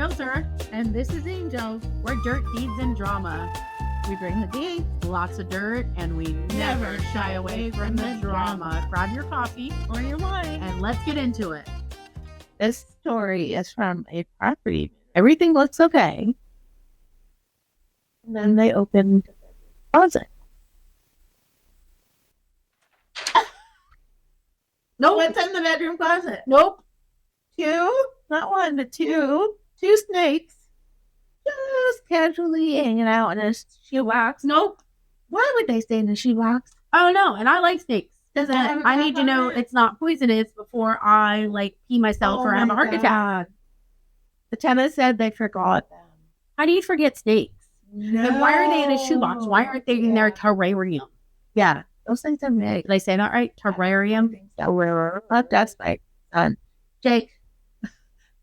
Realtor, and this is Angel. We're Dirt, Deeds, and Drama. We bring the deeds, lots of dirt, and we never shy away from the drama. Grab your coffee or your wine, and let's get into it. This story is from a property. Everything looks okay. And then they open the closet. Nope. What's in the bedroom closet? Nope. Two? Not one, but two. Two snakes. Just casually hanging out in a shoebox. Nope. Why would they stay in a shoebox? Oh no, and I like snakes. Does it have a I need to know it? it's not poisonous before I pee myself or have a heart attack. The tenant said they forgot them. How do you forget snakes? No. And why are they in a shoebox? Why aren't they in their terrarium? Yeah, those things are big. Did I say that right? Terrarium? That's my son. Jake,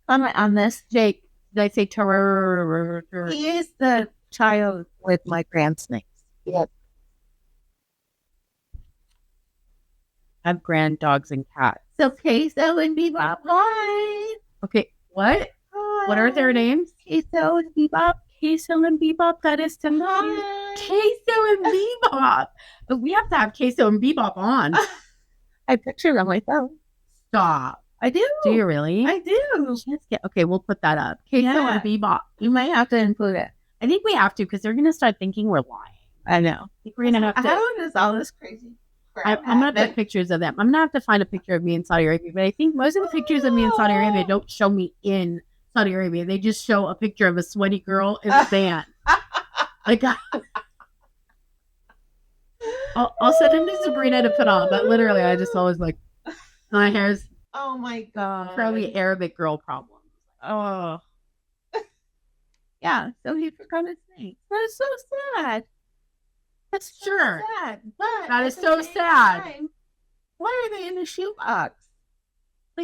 comment on this. Jake, did I say terrarium? He is the child with my grand snakes. Yep. I have grand dogs and cats. So Queso and Bebop. Hi. Okay, what? Hi. What are their names? Queso and Bebop. Queso and Bebop, that is to Hi. Queso and Bebop. But we have to have Queso and Bebop on. I picture on my phone. Stop. I do. Do you really? I do. Okay, we'll put that up. Queso Yeah. and Bebop. You might have to include it. I think we have to because they're going to start thinking we're lying. I know. I think we're going to have to. How does all this crazy crap I'm going to happen? put pictures of them. I'm going to have to find a picture of me in Saudi Arabia. But I think most of the pictures of me in Saudi Arabia don't show me in Saudi Arabia. They just show a picture of a sweaty girl in the van. I'll send them to Sabrina to put on. But literally, I just always my hair's Oh my God. probably Arabic girl problem. Oh. Yeah, so he forgot his name. That is so sad. That's Sure. so sad. But That at is the so same sad. time, why are they in the shoebox?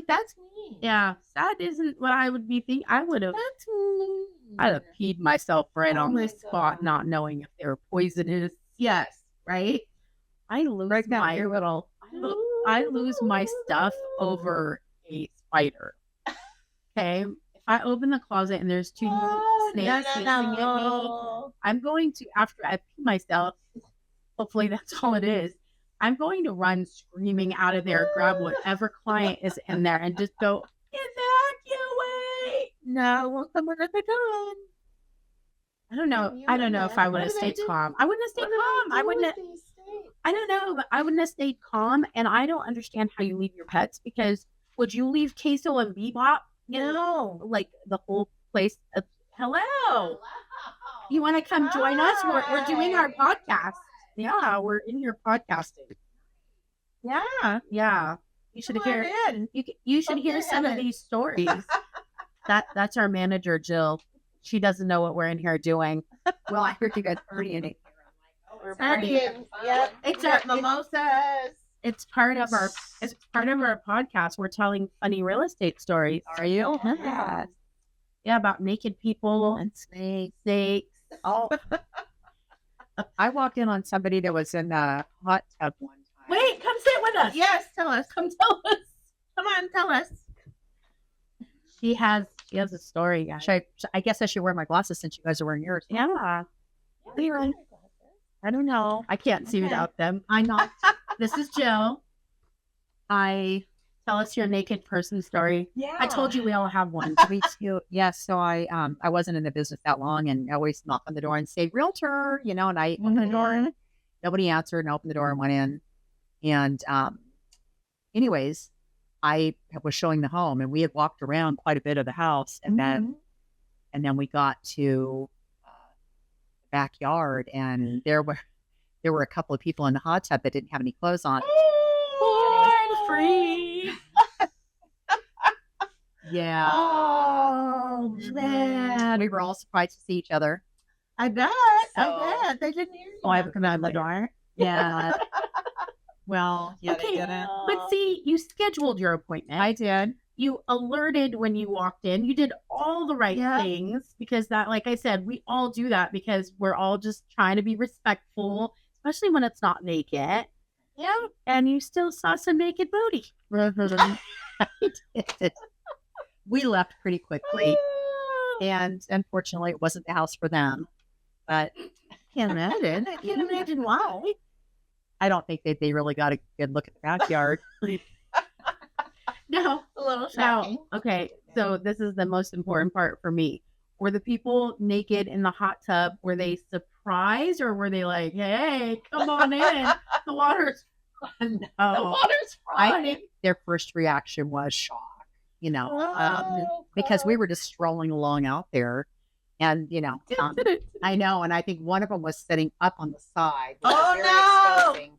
That's me. Yeah, sad isn't what I would be thinking. I would have. That's me. I'd have peed myself right Oh on my the spot, God. not knowing if they were poisonous. Yes, right? I lose Right now, my your little. I lose my stuff over a spider. Okay, if I open the closet and there's two snakes facing at me, I'm going to, after I pee myself, hopefully that's all it is, I'm going to run screaming out of there, grab whatever client is in there, and just go, evacuate! No, we'll come another time. I don't know if I would have stayed calm. I wouldn't have stayed calm. I don't know, but I wouldn't have stayed calm. And I don't understand how you leave your pets, because would you leave Queso and Bebop? No. The whole place. Hello. You want to come join us? We're doing our podcast. Yeah, we're in here podcasting. Yeah. You should hear. You should hear some of these stories. That's our manager, Jill. She doesn't know what we're in here doing. Well, I heard you guys partying here. We're Partying. Yep. It's our mimosas. It's part of our podcast. We're telling funny real estate stories. Are you? Yeah. Yeah, about naked people and snakes. Oh. I walked in on somebody that was in a hot tub one time. Wait, come sit with us. Yes, tell us. Come tell us. Come on, tell us. She has a story. Yeah. I guess I should wear my glasses since you guys are wearing yours. Yeah. I don't know. I can't see Okay. without them. I know. This is Jill. Tell us your naked person story. Yeah. I told you we all have one. Me too. Yes. So I wasn't in the business that long, and I always knock on the door and say realtor, and I open the door and nobody answered, and I opened the door and went in. And anyways, I was showing the home, and we had walked around quite a bit of the house, and then we got to the backyard, and there were a couple of people in the hot tub that didn't have any clothes on. Born free. Yeah. Oh man. We were all surprised to see each other. I bet. They didn't hear you. Oh, I have to come out of the door. Yeah. Well, yeah, Okay. they didn't. But see, you scheduled your appointment. I did. You alerted when you walked in. You did all the right Yeah. things, because that, like I said, we all do that because we're all just trying to be respectful, especially when it's not naked. Yeah. And you still saw some naked booty. We left pretty quickly. And unfortunately, it wasn't the house for them. But can't imagine why. I don't think that they really got a good look at the backyard. No, A little no. shocking. Okay, so this is the most important part for me. Were the people naked in the hot tub? Were they surprised, or were they like, "Hey, come on in, the water's fun"? The No, water's I fine. think their first reaction was shock, Oh, because we God. were just strolling along out there. And, I know. And I think one of them was sitting up on the side. which was Oh, very no. exposing.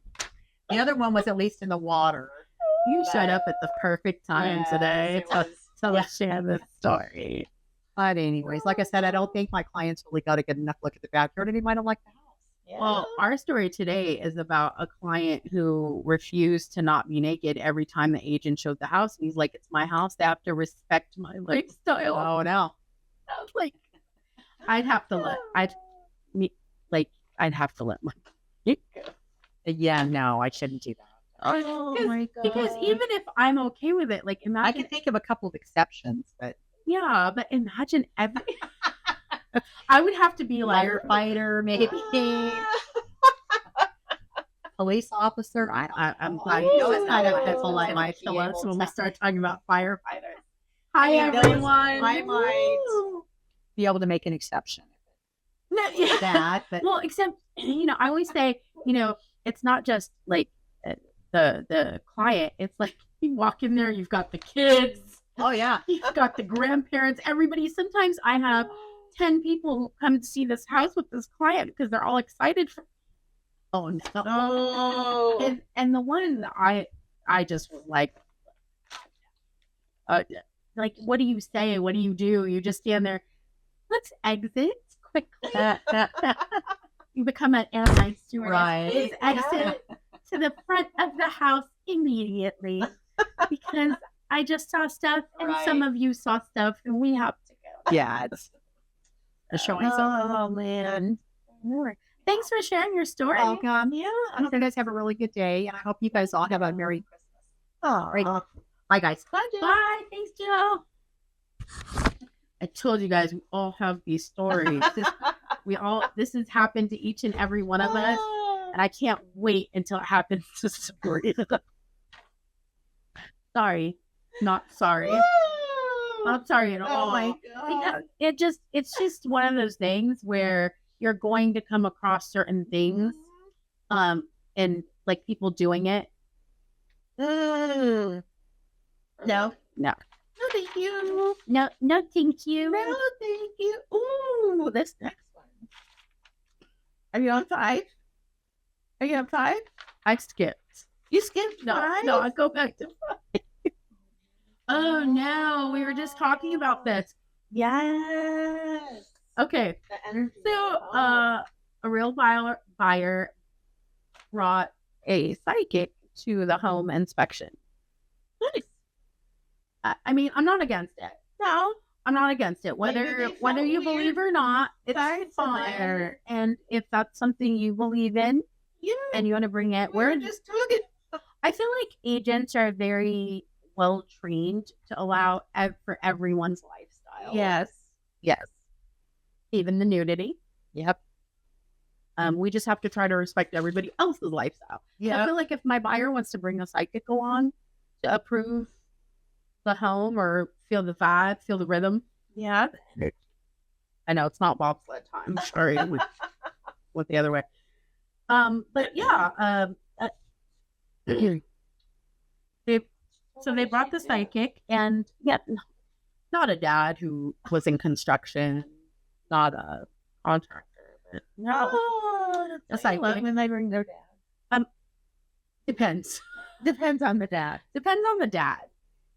The other one was at least in the water. you showed up at the perfect time Yes, today it to was- let's share this story. But anyways, like I said, I don't think my clients really got a good enough look at the backyard, and they might have liked the house. Yeah. Well, our story today is about a client who refused to not be naked every time the agent showed the house. And he's like, "It's my house. They have to respect my lifestyle." Oh, no. I was like, I'd have to let my Yeah, no, I shouldn't do that. Oh, my God. because even if I'm okay with it, like I imagine can think of a couple of exceptions, but yeah, but imagine every I would have to be like firefighter, maybe police officer. I'm glad Oh, you know it's not no. a pencil line my Be able when we to- start talking about firefighters. I Hi mean, those everyone. I might. Woo. be able to make an exception. No, yeah. That, but Well, except I always say, it's not just like the client. It's like you walk in there, you've got the kids, oh yeah, you've got the grandparents, everybody. Sometimes I have 10 people who come to see this house with this client because they're all excited for. Oh no! Oh. And the one that I just was like, what do you say? What do you do? You just stand there. Let's exit quickly. You become an airline stewardess. Right. Please exit to the front of the house immediately because I just saw stuff and some Right. of you saw stuff and we have to go. yeah, it's showing. Oh man! Thanks for sharing your story. Welcome. Yeah, I hope you guys have a really good day, and I hope you guys all have a Merry Christmas. All right, bye guys. Bye. Thanks, Joe. I told you guys we all have these stories. This has happened to each and every one of us, and I can't wait until it happens to Sabrina. Sorry, not sorry. Not sorry at all. Oh my God. It's just one of those things where you're going to come across certain things, and like people doing it. No. No, No, thank you. no, thank you. No, thank you. Ooh, this next one. Are you on 5? Are you on 5? I skipped. You skipped No, 5? I go back to 5. Oh no, we were just talking about this. Yes. Okay, The energy. so a real buyer brought a psychic to the home inspection. Nice. I mean, I'm not against it. No. I'm not against it. Maybe Whether they whether felt you weird. believe or not, it's That's fine. fine. And if that's something you believe in Yeah. and you want to bring it, We're we're just talking. I feel like agents are very well trained to allow for everyone's lifestyle. Yes. Yes. Even the nudity. Yep. We just have to try to respect everybody else's lifestyle. I Yeah. feel like if my buyer wants to bring a psychic along to approve the home or feel the vibe, feel the rhythm. Yeah. I know it's not bobsled time. I'm sorry. Went the other way. But yeah, they brought the psychic, and not a dad who was in construction, not a contractor, but no, Oh, a psychic. when they bring their dad. Depends. Depends on the dad. Depends on the dad.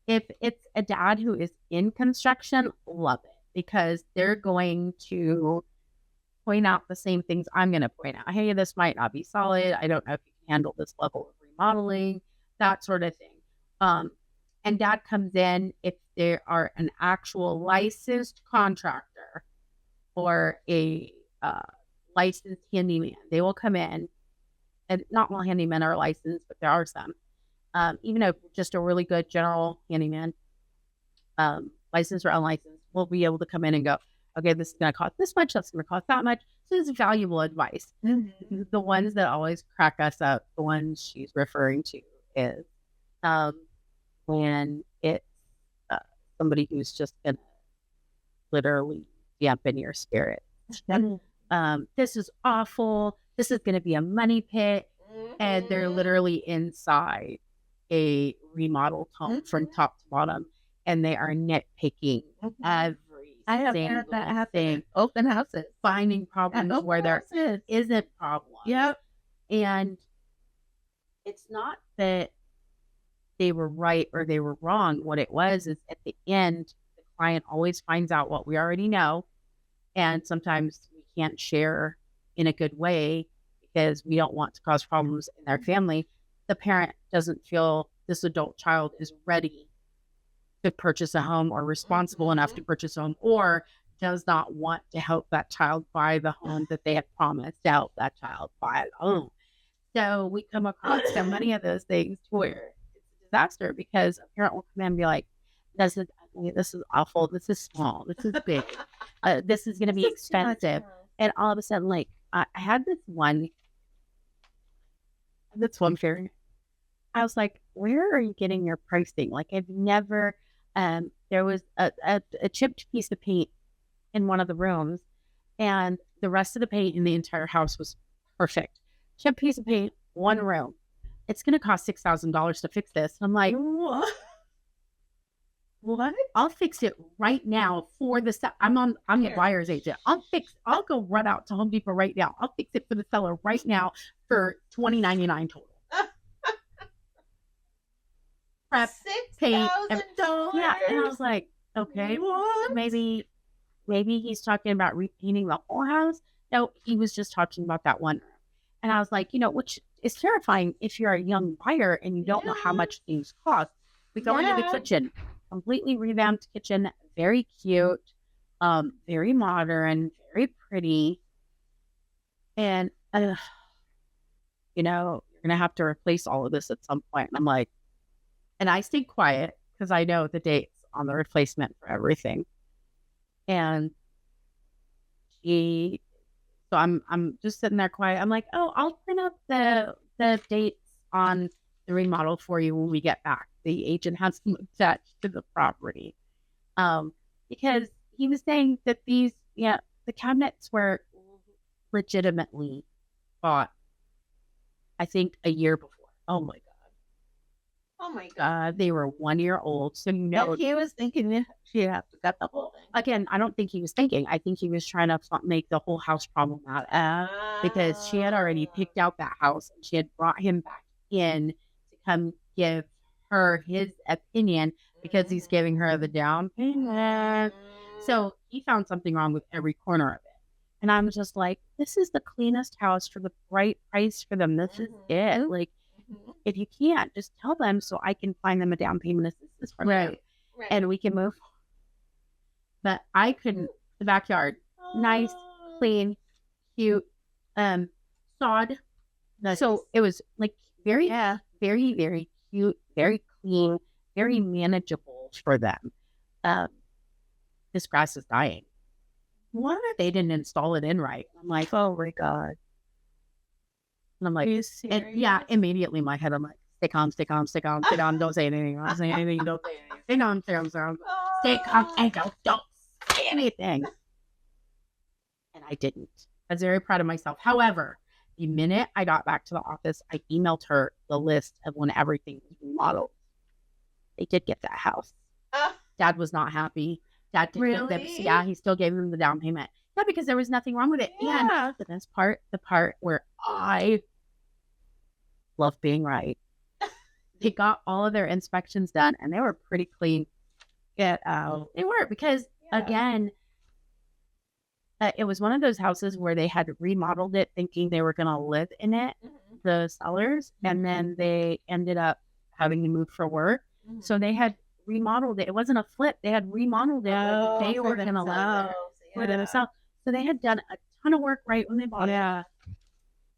If it's a dad who is in construction, love it because they're going to point out the same things I'm going to point out. Hey, this might not be solid. I don't know if you can handle this level of remodeling, that sort of thing. And dad comes in if there are an actual licensed contractor or a licensed handyman. They will come in, and not all handymen are licensed, but there are some. Even just a really good general handyman, licensed or unlicensed, will be able to come in and go, okay, this is going to cost this much, that's going to cost that much. So it's valuable advice. The ones that always crack us up, the ones she's referring to is when it's somebody who's just going to literally dampen your spirit. This is awful. This is going to be a money pit. And they're literally inside a remodeled home from top to bottom. And they are nitpicking every I have heard that happen. Open houses. Finding problems where there isn't problems. Yep. And it's not that they were right or they were wrong. What it was is at the end, the client always finds out what we already know. And sometimes we can't share in a good way because we don't want to cause problems in their family. The parent doesn't feel this adult child is ready to purchase a home or responsible enough to purchase a home, or does not want to help that child buy the home that they had promised to help that child buy a home. So we come across so many of those things where it's a disaster because a parent will come in and be like, this is awful, this is small, this is big, this is going to be expensive. And all of a sudden, like, I had this one parent. I was like, where are you getting your pricing? Like, I've never, there was a chipped piece of paint in one of the rooms, and the rest of the paint in the entire house was perfect. Chipped piece of paint, one room. It's going to cost $6,000 to fix this. I'm like, what? I'll fix it right now for the I'm the buyer's agent. I'll go run out to Home Depot right now. I'll fix it for the seller right now for $20.99 total. Prep, paint, yeah. And I was like, okay, maybe he's talking about repainting the whole house. No, he was just talking about that one room. And I was like, which is terrifying if you're a young buyer and you don't know how much things cost. We go into the kitchen, completely revamped kitchen, very cute, very modern, very pretty. And, you're going to have to replace all of this at some point. And I'm like, and I stayed quiet because I know the dates on the replacement for everything. And so I'm just sitting there quiet. I'm like, oh, I'll print up the dates on the remodel for you when we get back. The agent has them attached to the property. Because he was saying that the cabinets were legitimately bought, I think, a year before. Oh my God. They were 1 year old. So, he was thinking she had to cut the whole thing. Again, I don't think he was thinking. I think he was trying to make the whole house problematic because she had already picked out that house and she had brought him back in to come give her his opinion because he's giving her the down payment. So he found something wrong with every corner of it. And I'm just like, this is the cleanest house for the right price for them. This is it. Like, if you can't, just tell them so I can find them a down payment assistance from them. And we can move. But I couldn't. The backyard, nice, clean, cute, sod. Nice. So it was like very, very, very cute, very clean, very manageable for them. This grass is dying. What? They didn't install it in right. I'm like, oh my God. And I'm like, immediately in my head, I'm like, stay calm, don't say anything, don't say anything, stay calm, stay calm, and don't say anything. And I didn't. I was very proud of myself. However, the minute I got back to the office, I emailed her the list of when everything was remodeled. They did get that house. Dad was not happy. Dad did get them. Yeah, he still gave them the down payment. Yeah, because there was nothing wrong with it. Yeah. And the best part, the part where I love being right. They got all of their inspections done and they were pretty clean. They were because, again, it was one of those houses where they had remodeled it thinking they were going to live in it, the sellers, and then they ended up having to move for work. So they had remodeled it. It wasn't a flip. They had remodeled it. They were going to live for themselves. So they had done a ton of work right when they bought it.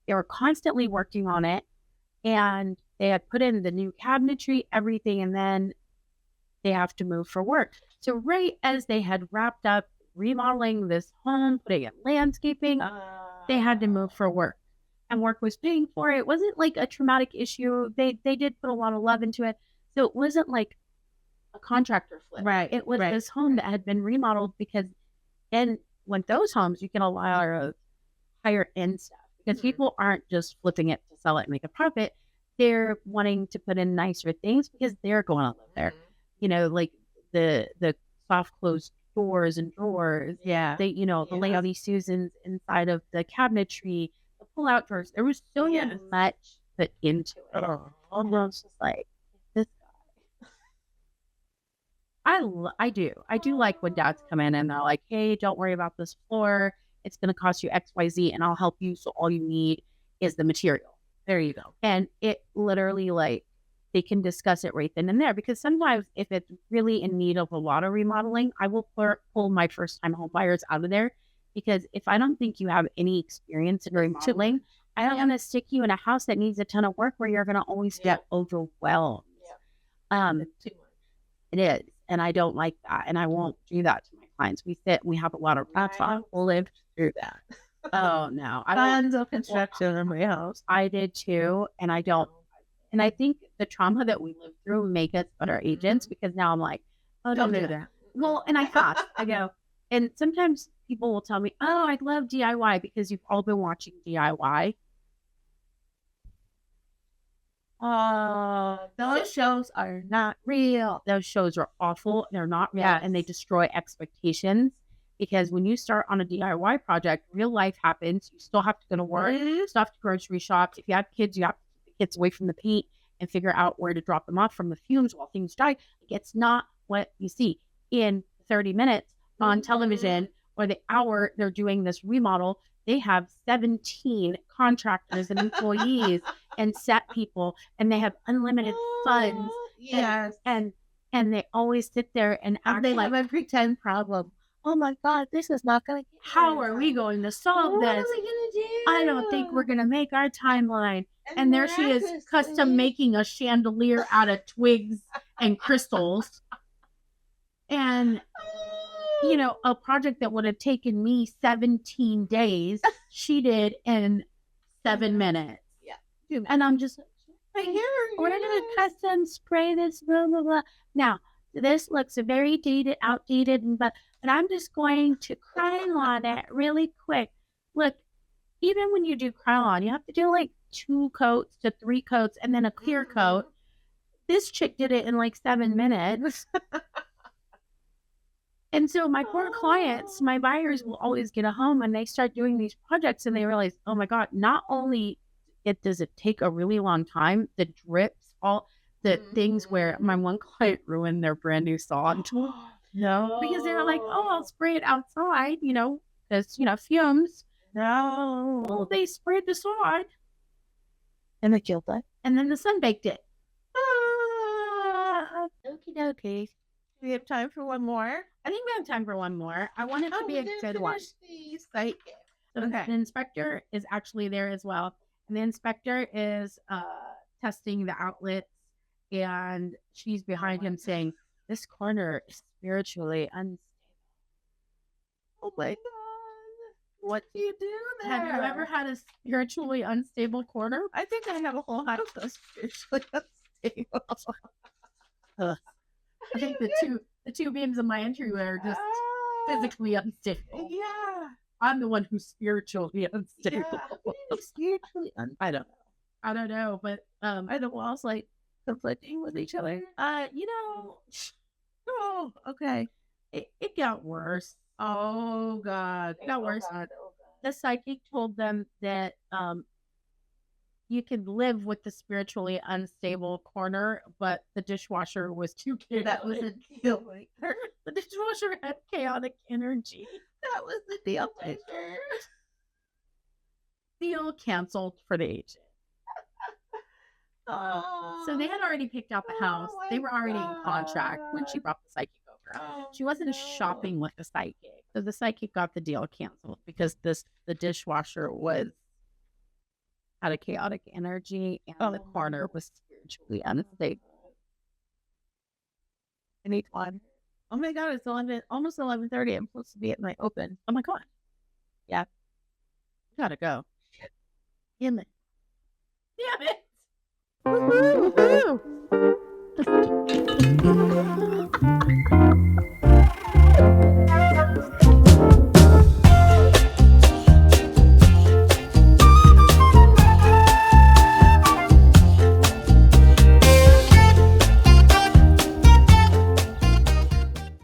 They were constantly working on it. And they had put in the new cabinetry, everything, and then they have to move for work. So right as they had wrapped up remodeling this home, putting in landscaping. They had to move for work, and work was paying for it. It wasn't like a traumatic issue. They did put a lot of love into it. So it wasn't like a contractor flip. Right. It was this home that had been remodeled because in with those homes, you can allow higher end stuff because people aren't just flipping it to sell it and make a profit. They're wanting to put in nicer things because they're going to live there. You know, like the soft closed doors and drawers. Yeah. They, the layout Susans inside of the cabinetry, the pull out drawers. There was so much put into it. I was just like, this guy. I do like when dads come in and they're like, hey, don't worry about this floor. It's going to cost you XYZ and I'll help you. So all you need is the material. There you go. And it literally, like, they can discuss it right then and there, because sometimes if it's really in need of a lot of remodeling, I will pull my first time home buyers out of there, because if I don't think you have any experience in remodeling, I don't want to stick you in a house that needs a ton of work where you're going to always get overwhelmed. It is. And I don't like that. And I won't do that to my clients. We have a lot of lived through that. Oh no. Tons of construction in my house. I did too. And I don't. And I think the trauma that we live through make us better agents, because now I'm like, oh, don't do that. Well, and I thought, I go, and sometimes people will tell me, oh, I love DIY because you've all been watching DIY. Those shows are not real. Those shows are awful. They're not real. And they destroy expectations, because when you start on a DIY project, real life happens. You still have to go to work, you still have to grocery shop. If you have kids, you have to keep the kids away from the paint and figure out where to drop them off from the fumes while things dry. Like, it's not what you see in 30 minutes on television, or the hour they're doing this remodel. They have 17 contractors and employees and set people, and they have unlimited funds. Yes. And they always sit there and act they like have a pretend problem. Oh my God, this is not going to get how are we going to solve What this? are we going to do? I don't think we're going to make our timeline. And there she is, custom making a chandelier out of twigs and crystals. And, a project that would have taken me 17 days, she did in 7 minutes. Yeah. And I'm just, we're going to custom spray this, blah, blah, blah. Now, this looks very outdated, but I'm just going to Krylon it really quick. Look, even when you do Krylon, you have to do like 2 coats to 3 coats and then a clear coat. This chick did it in like 7 minutes. And so my poor clients, my buyers will always get a home and they start doing these projects and they realize, oh my God, not only does it take a really long time, the drips, all the things where my one client ruined their brand new saw. No. Because they were like, oh, I'll spray it outside, because, fumes. No. Well, they sprayed the saw And they killed it. and then the sun baked it. Okie dokie. Do we have time for one more? I think we have time for one more. I want it to be a good one. So The inspector is actually there as well. And the inspector is testing the outlets, and she's behind him saying, this corner is spiritually unstable. Oh my God. What do you do there? Have you ever had a spiritually unstable corner? I think I have a whole house that's spiritually unstable. I think the two beams in my entryway are just physically unstable. Yeah. I'm the one who's spiritually unstable. Yeah, spiritually unstable. I don't know, but Are the walls like conflicting with each other? Oh, okay. it got worse. Oh God. It got worse. The psychic told them that you could live with the spiritually unstable corner, but the dishwasher was too chaotic. That was a deal breaker. The dishwasher had chaotic energy. That was the deal breaker. Deal canceled for the agent. Oh. So they had already picked out the house. They were already in contract when she brought the psychic over. She wasn't shopping with the psychic. So the psychic got the deal canceled because the dishwasher had a chaotic energy and the corner was spiritually unstable. Anytime. Oh my god, it's 11, almost 11:30. I'm supposed to be at my open. Oh my god. Yeah. Gotta go. Shit. Damn it. Damn it. Woohoo!